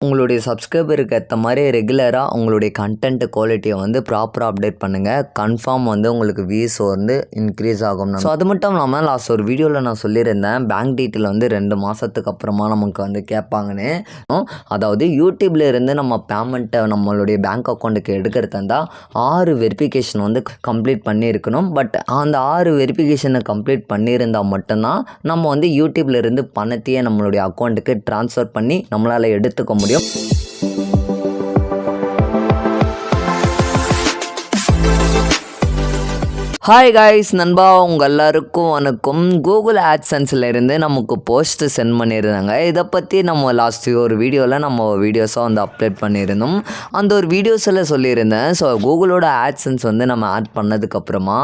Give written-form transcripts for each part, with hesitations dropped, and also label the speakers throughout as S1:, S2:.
S1: உங்களுடைய சப்ஸ்கிரைபருக்கு ஏற்ற மாதிரி ரெகுலராக உங்களுடைய கண்டென்ட் குவாலிட்டியை வந்து ப்ராப்பராக அப்டேட் பண்ணுங்கள். கன்ஃபார்ம் வந்து உங்களுக்கு வியூஸ் வந்து இன்க்ரீஸ் ஆகும். ஸோ அது மட்டும் இல்லாமல் லாஸ்ட் ஒரு வீடியோவில் நான் சொல்லியிருந்தேன், பேங்க் டீட்டெயில் வந்து 2 மாதத்துக்கு அப்புறமா நமக்கு வந்து கேட்பாங்கன்னு. அதாவது யூடியூப்ல இருந்து நம்ம பேமெண்ட்டை நம்மளுடைய பேங்க் அக்கௌண்ட்டுக்கு எடுக்கிறதா இருந்தால் 6 வெரிஃபிகேஷன் வந்து கம்ப்ளீட் பண்ணியிருக்கணும். பட் அந்த 6 வெரிஃபிகேஷனை கம்ப்ளீட் பண்ணியிருந்தால் மட்டும்தான் நம்ம வந்து யூடியூப்ல இருந்து பணத்தையே நம்மளுடைய அக்கௌண்ட்டுக்கு ட்ரான்ஸ்ஃபர் பண்ணி நம்மளால் எடுத்துக்க முடியும். ஹாய் காய்ஸ், நண்பா உங்கள் எல்லாருக்கும் வணக்கம். கூகுள் ஆட்சன்ஸில் இருந்து நமக்கு போஸ்ட்டு சென்ட் பண்ணியிருந்தாங்க. இதை பற்றி நம்ம லாஸ்ட் ஒரு வீடியோவில் நம்ம வீடியோஸாக வந்து அப்லோட் பண்ணியிருந்தோம். அந்த ஒரு வீடியோஸில் சொல்லியிருந்தேன். ஸோ கூகுளோட ஆட்சன்ஸ் வந்து நம்ம ஆட் பண்ணதுக்கப்புறமா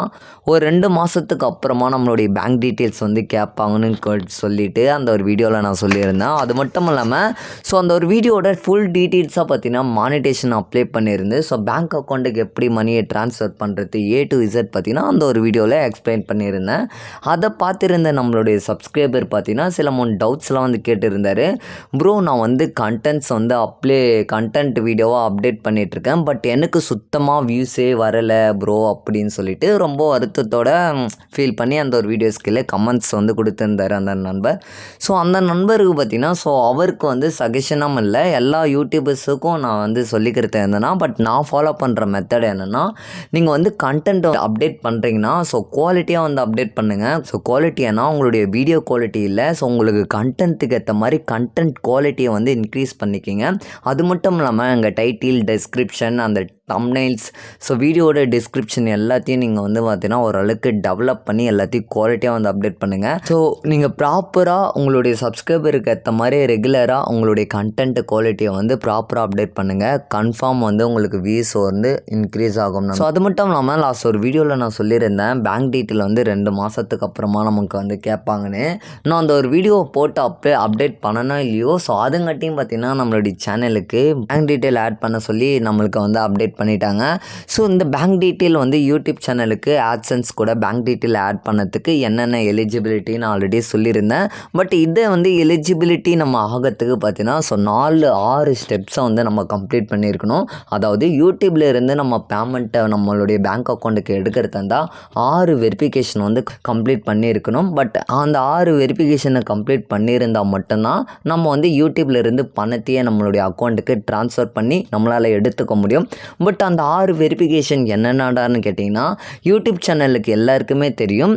S1: ஒரு 2 மாதத்துக்கு அப்புறமா நம்மளுடைய பேங்க் டீட்டெயில்ஸ் வந்து கேட்பாங்கன்னு சொல்லிவிட்டு அந்த ஒரு வீடியோவில் நான் சொல்லியிருந்தேன். அது மட்டும் இல்லாமல் ஸோ அந்த ஒரு வீடியோட ஃபுல் டீட்டெயில்ஸாக பார்த்தீங்கன்னா மானிட்டேஷன் அப்ளை பண்ணியிருந்து ஸோ பேங்க் அக்கௌண்ட்டுக்கு எப்படி மணியை ட்ரான்ஸ்ஃபர் பண்ணுறது A to Z பார்த்தீங்கன்னா அந்த ஒரு வீடியோவில் எக்ஸ்பிளைன் பண்ணியிருந்தேன். அதை பார்த்துருந்த நம்மளுடைய சப்ஸ்கிரைபர் பார்த்தீங்கன்னா சில 3 டவுட்ஸ்லாம் வந்து கேட்டிருந்தார். ப்ரோ, நான் வந்து கண்டென்ட்ஸ் வந்து கண்டென்ட் வீடியோவாக அப்டேட் பண்ணிகிட்ருக்கேன், பட் எனக்கு சுத்தமாக வியூஸே வரலை ப்ரோ அப்படின்னு சொல்லிட்டு ரொம்ப வருத்தத்தோட ஃபீல் பண்ணி அந்த ஒரு வீடியோஸ்க்கு கமெண்ட்ஸ் வந்து கொடுத்துருந்தார் அந்த நண்பர். ஸோ அந்த நண்பருக்கு பார்த்தீங்கன்னா ஸோ அவருக்கு வந்து சஜஷனும் இல்லை, எல்லா யூடியூபர்ஸுக்கும் நான் வந்து சொல்லிக்கிறது என்னென்னா, பட் நான் ஃபாலோ பண்ணுற மெத்தட் என்னென்னா, நீங்கள் வந்து கண்டென்ட் அப்டேட் பண்ணுறீங்கன்னா ஸோ குவாலிட்டியாக வந்து அப்டேட் பண்ணுங்கள். ஸோ குவாலிட்டியானா உங்களுடைய வீடியோ குவாலிட்டி இல்லை, ஸோ உங்களுக்கு கண்டென்ட்டுக்கு ஏற்ற மாதிரி கண்டென்ட் குவாலிட்டியை வந்து இன்க்ரீஸ் பண்ணிக்கிங்க. அது மட்டும் இல்லாமல் எங்கள் டைட்டில், டெஸ்கிரிப்ஷன், அந்த தம்ப்நெயில்ஸ், ஸோ வீடியோட டிஸ்கிரிப்ஷன் எல்லாத்தையும் நீங்கள் வந்து பார்த்தீங்கன்னா ஓரளவுக்கு டெவலப் பண்ணி எல்லாத்தையும் குவாலிட்டியாக வந்து அப்டேட் பண்ணுங்கள். ஸோ நீங்கள் ப்ராப்பராக உங்களுடைய சப்ஸ்கிரைபருக்கு ஏற்ற மாதிரி ரெகுலராக உங்களுடைய கண்டென்ட் குவாலிட்டியை வந்து ப்ராப்பராக அப்டேட் பண்ணுங்கள். கன்ஃபார்ம் வந்து உங்களுக்கு வியூஸ் வந்து இன்க்ரீஸ் ஆகும். ஸோ அது மட்டும் இல்லாமல் லாஸ்ட் ஒரு வீடியோவில் நான் சொல்லியிருந்தேன், பேங்க் டீட்டெயில் வந்து 2 மாதத்துக்கு அப்புறமா நமக்கு வந்து கேட்பாங்கன்னு. நான் அந்த ஒரு வீடியோவை போட்டு அப்டேட் பண்ணனா இல்லையோ, ஸோ அதுங்காட்டியும் பார்த்தீங்கன்னா நம்மளுடைய சேனலுக்கு பேங்க் டீட்டெயில் ஆட் பண்ண சொல்லி நம்மளுக்கு வந்து அப்டேட் பண்ணிட்டாங்க. ஸோ இந்த பேங்க் டீட்டெயில் வந்து யூடியூப் சேனலுக்கு ஆட்சன்ஸ் கூட பேங்க் டீட்டெயில் ஆட் பண்ணதுக்கு என்னென்ன எலிஜிபிலிட்டின்னு ஆல்ரெடி சொல்லியிருந்தேன். பட் இதை வந்து எலிஜிபிலிட்டி நம்ம ஆகிறதுக்கு பார்த்தீங்கன்னா ஸோ 4-6 ஸ்டெப்ஸை வந்து நம்ம கம்ப்ளீட் பண்ணியிருக்கணும். அதாவது யூடியூப்ல இருந்து நம்ம பேமெண்ட்டை நம்மளுடைய பேங்க் அக்கௌண்ட்டுக்கு எடுக்கிறதா இருந்தால் 6 வெரிஃபிகேஷன் வந்து கம்ப்ளீட் பண்ணியிருக்கணும். பட் அந்த 6 வெரிஃபிகேஷனை கம்ப்ளீட் பண்ணியிருந்தால் மட்டும்தான் நம்ம வந்து யூடியூப்ல இருந்து பணத்தையே நம்மளுடைய அக்கௌண்ட்டுக்கு ட்ரான்ஸ்ஃபர் பண்ணி நம்மளால் எடுத்துக்க முடியும். பட் அந்த 6 வெரிஃபிகேஷன் என்னென்னடான்னு கேட்டிங்கன்னா யூடியூப் சேனலுக்கு எல்லாருக்குமே தெரியும்.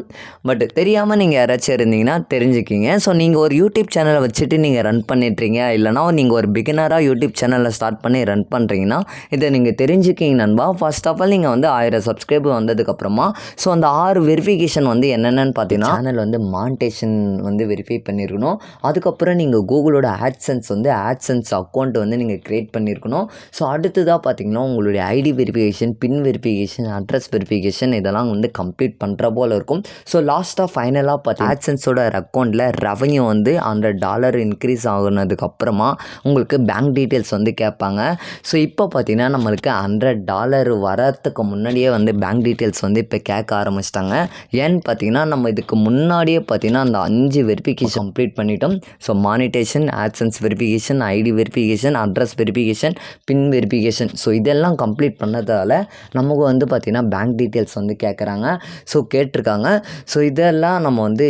S1: பட் தெரியாமல் நீங்கள் யாராச்சும் இருந்தீங்கன்னா தெரிஞ்சுக்கிங்க. ஸோ நீங்கள் ஒரு யூடியூப் சேனலை வச்சுட்டு நீங்கள் ரன் பண்ணிட்டுறீங்க, இல்லைனா நீங்கள் ஒரு பிகினராக யூடியூப் சேனலை ஸ்டார்ட் பண்ணி ரன் பண்ணுறீங்கன்னா இதை நீங்கள் தெரிஞ்சுக்கிங்க நண்பா. ஃபர்ஸ்ட் ஆஃப் ஆல் நீங்கள் வந்து 1000 சப்ஸ்கிரைபர் வந்ததுக்கப்புறமா ஸோ அந்த 6 வெரிஃபிகேஷன் வந்து என்னென்னு பார்த்தீங்கன்னா சேனல் வந்து மானிட்டேஷன் வந்து வெரிஃபை பண்ணியிருக்கணும். அதுக்கப்புறம் நீங்கள் கூகுளோட ஆட்சன்ஸ் வந்து ஆட்சன்ஸ் அக்கௌண்ட் வந்து நீங்கள் க்ரியேட் பண்ணியிருக்கணும். ஸோ அடுத்ததாக பார்த்தீங்கன்னா உங்களுடைய ID verification, PIN verification, address verification இதெல்லாம் வந்து கம்ப்ளீட் பண்ணுற போல் இருக்கும். ஸோ லாஸ்ட்டாக ஃபைனலாக பார்த்தீங்கன்னா ஆட்சன்ஸோட அக்கௌண்ட்டில் ரெவன்யூ வந்து $100 இன்க்ரீஸ் ஆகுனதுக்கப்புறமா உங்களுக்கு பேங்க் டீட்டெயில்ஸ் வந்து கேட்பாங்க. ஸோ இப்போ பார்த்தீங்கன்னா நம்மளுக்கு $100 வரத்துக்கு முன்னாடியே வந்து பேங்க் டீட்டெயில்ஸ் வந்து இப்போ கேட்க ஆரம்பிச்சிட்டாங்க. ஏன்னு பார்த்தீங்கன்னா நம்ம இதுக்கு முன்னாடியே பார்த்தீங்கன்னா அந்த 5 வெரிஃபிகேஷன் கம்ப்ளீட் பண்ணிட்டோம். So monetization, AdSense verification, ID verification, address verification, PIN verification, so இதெல்லாம் கம்ப்ளீட் பண்ணதால் நமக்கு வந்து பார்த்திங்கன்னா பேங்க் டீட்டெயில்ஸ் வந்து கேட்குறாங்க. ஸோ கேட்டிருக்காங்க. ஸோ இதெல்லாம் நம்ம வந்து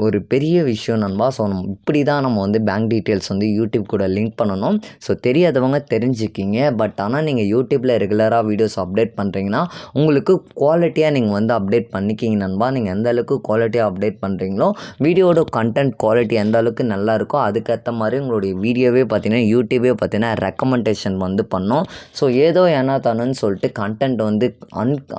S1: ஒரு பெரிய விஷயம் நண்பா. ஸோ இப்படி தான் நம்ம வந்து பேங்க் டீட்டெயில்ஸ் வந்து யூடியூப் கூட லிங்க் பண்ணணும். ஸோ தெரியாதவங்க தெரிஞ்சுக்கிங்க. பட் ஆனால் நீங்கள் யூடியூப்பில் ரெகுலராக வீடியோஸ் அப்டேட் பண்ணுறீங்கன்னா உங்களுக்கு குவாலிட்டியாக நீங்கள் வந்து அப்டேட் பண்ணிக்கிங்க நண்பா. நீங்கள் எந்த அளவுக்கு குவாலிட்டியாக அப்டேட் பண்ணுறீங்களோ வீடியோட கண்டென்ட் குவாலிட்டி எந்த அளவுக்கு நல்லா இருக்கோ அதுக்கேற்ற மாதிரி உங்களுடைய வீடியோவே பார்த்தீங்கன்னா யூடியூபே பார்த்தீங்கன்னா ரெக்கமெண்டேஷன் வந்து பண்ணோம். ஸோ ஏதோ ஏன்னா தானு சொல்லிட்டு கண்டென்ட் வந்து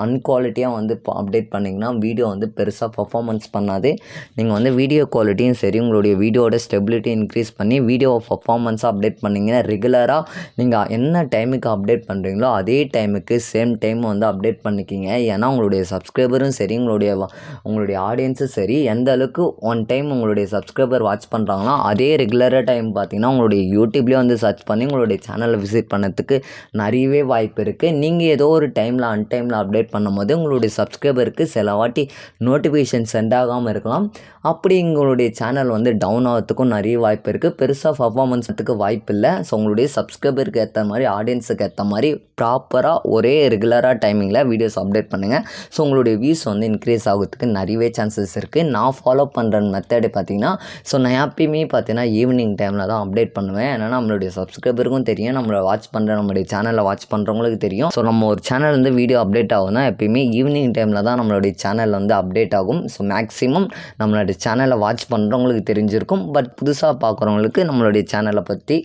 S1: அன்குவாலிட்டியாக வந்து அப்டேட் பண்ணிங்கன்னா வீடியோ வந்து பெருசாக பர்ஃபார்மன்ஸ் பண்ணாது. நீங்கள் வந்து வீடியோ குவாலிட்டியும் சரி உங்களுடைய வீடியோட ஸ்டெபிலிட்டி இன்க்ரீஸ் பண்ணி வீடியோ பர்ஃபார்மன்ஸாக அப்டேட் பண்ணிங்கன்னா ரெகுலராக நீங்கள் என்ன டைமுக்கு அப்டேட் பண்ணுறீங்களோ அதே டைமுக்கு சேம் டைம் வந்து அப்டேட் பண்ணிக்கிங்க. ஏன்னா உங்களுடைய சப்ஸ்கிரைபரும் சரி உங்களுடைய ஆடியன்ஸும் சரி எந்த அளவுக்கு ஒன் டைம் உங்களுடைய சப்ஸ்கிரைபர் வாட்ச் பண்ணுறாங்களோ அதே ரெகுலராக டைம் பார்த்தீங்கன்னா உங்களுடைய யூடியூப்லேயே வந்து சர்ச் பண்ணி உங்களுடைய சேனலை விசிட் பண்ணதுக்கு நிறையவே வாய்ப்பு வாய்ப்பு இருக்குது. நீங்கள் ஏதோ ஒரு டைமில் அன்டைமில் அப்டேட் பண்ணும்போது உங்களுடைய சப்ஸ்கிரைபருக்கு சில வாட்டி நோட்டிஃபிகேஷன் சென்ட் ஆகாமல் இருக்கலாம். அப்படி உங்களுடைய சேனல் வந்து டவுன் ஆகிறதுக்கும் நிறைய வாய்ப்பு இருக்குது. பெருசாக பர்ஃபார்மன்ஸுக்கு வாய்ப்பு இல்லை. ஸோ உங்களுடைய சப்ஸ்கிரைபருக்கு ஏற்ற மாதிரி ஆடியன்ஸுக்கு ஏற்ற மாதிரி ப்ராப்பராக ஒரே ரெகுலராக டைமிங்கில் வீடியோஸ் அப்டேட் பண்ணுங்கள். ஸோ உங்களுடைய வியூஸ் வந்து இன்க்ரீஸ் ஆகிறதுக்கு நிறையவே சான்சஸ் இருக்குது. நான் ஃபாலோ பண்ணுற மெத்தடு பார்த்திங்கன்னா, ஸோ நான் எப்பயுமே பார்த்தீங்கன்னா ஈவினிங் டைமில் தான் அப்டேட் பண்ணுவேன். ஏன்னா நம்மளுடைய சப்ஸ்கிரைபருக்கும் தெரியும், நம்மளை வாட்ச் பண்ணுற நம்மளுடைய சேனலை வாட்ச் பண்ணுறவங்களுக்கு தெரியும். ஸோ நம்ம ஒரு சேனல் வந்து வீடியோ அப்டேட் ஆகும்னா எப்பயுமே ஈவினிங் டைமில் தான் நம்மளுடைய சேனல் வந்து அப்டேட் ஆகும். ஸோ மேக்ஸிமம் நம்மளுடைய சேனலை வாட்ச் பண்ணுறவங்களுக்கு தெரிஞ்சிருக்கும். பட் புதுசாக பார்க்குறவங்களுக்கு நம்மளுடைய சேனலை பற்றி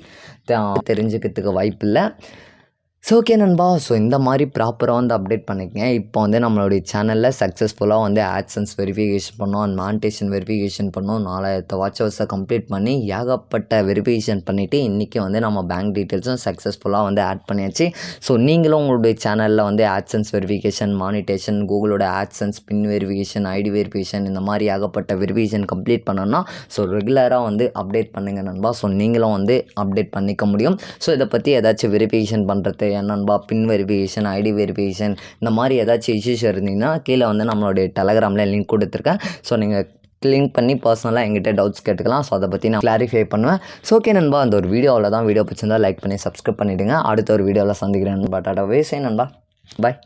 S1: தெரிஞ்சுக்கிறதுக்கு வாய்ப்பு இல்லை. ஸோ ஓகே நண்பா, ஸோ இந்த மாதிரி ப்ராப்பராக வந்து அப்டேட் பண்ணிக்கங்க. இப்போ வந்து நம்மளுடைய சேனலில் சக்ஸஸ்ஃபுல்லாக வந்து ஆட்சன்ஸ் வெரிஃபிகேஷன் பண்ணோம், அண்ட் மானிட்டேஷன் வெரிஃபிகேஷன் பண்ணோம். 4000 வாட்ச் ஹவர்ஸை கம்ப்ளீட் பண்ணி ஏகப்பட்ட வெரிஃபிகேஷன் பண்ணிவிட்டு இன்றைக்கி வந்து நம்ம பேங்க் டீட்டெயில்ஸும் சக்ஸஸ்ஃபுல்லாக வந்து ஆட் பண்ணியாச்சு. ஸோ நீங்களும் உங்களுடைய சேனலில் வந்து ஆட்சன்ஸ் வெரிஃபிகேஷன், மானிட்டேஷன், கூகுளோட ஆட்சன்ஸ் பின் வெரிஃபிகேஷன், ஐடி வெரிஃபிகேஷன், இந்த மாதிரி ஏகப்பட்ட வெரிஃபிகேஷன் கம்ப்ளீட் பண்ணோன்னா ஸோ ரெகுலராக வந்து அப்டேட் பண்ணுங்கள் நண்பா. ஸோ நீங்களும் வந்து அப்டேட் பண்ணிக்க முடியும். ஸோ இதை பற்றி ஏதாச்சும் வெரிஃபிகேஷன் பண்ணுறது நண்பா, பின் வெரிஃபிகேஷன், ஐடி வெரிஃபிகேஷன், இந்த மாதிரி ஏதாச்சும் இஷ்யூஸ் இருந்தீங்கன்னா கீழே வந்து நம்மளுடைய டெலகிராமில் லிங்க் கொடுத்துருக்கேன். ஸோ நீங்கள் லிங்க் பண்ணி பர்சனலாக எங்கிட்ட டவுட்ஸ் கேட்டுக்கலாம். ஸோ அதை பற்றி நான் கிளாரிஃபை பண்ணுவேன். ஸோ ஓகே நண்பா, அந்த ஒரு வீடியோவில் தான். வீடியோ பிடிச்சிருந்தா லைக் பண்ணி சப்ஸ்கிரைப் பண்ணிவிடுங்க. அடுத்த ஒரு வீடியோவில் சந்திக்கிறேன் நண்பா. டாடா, வேசே நண்பா, பாய்.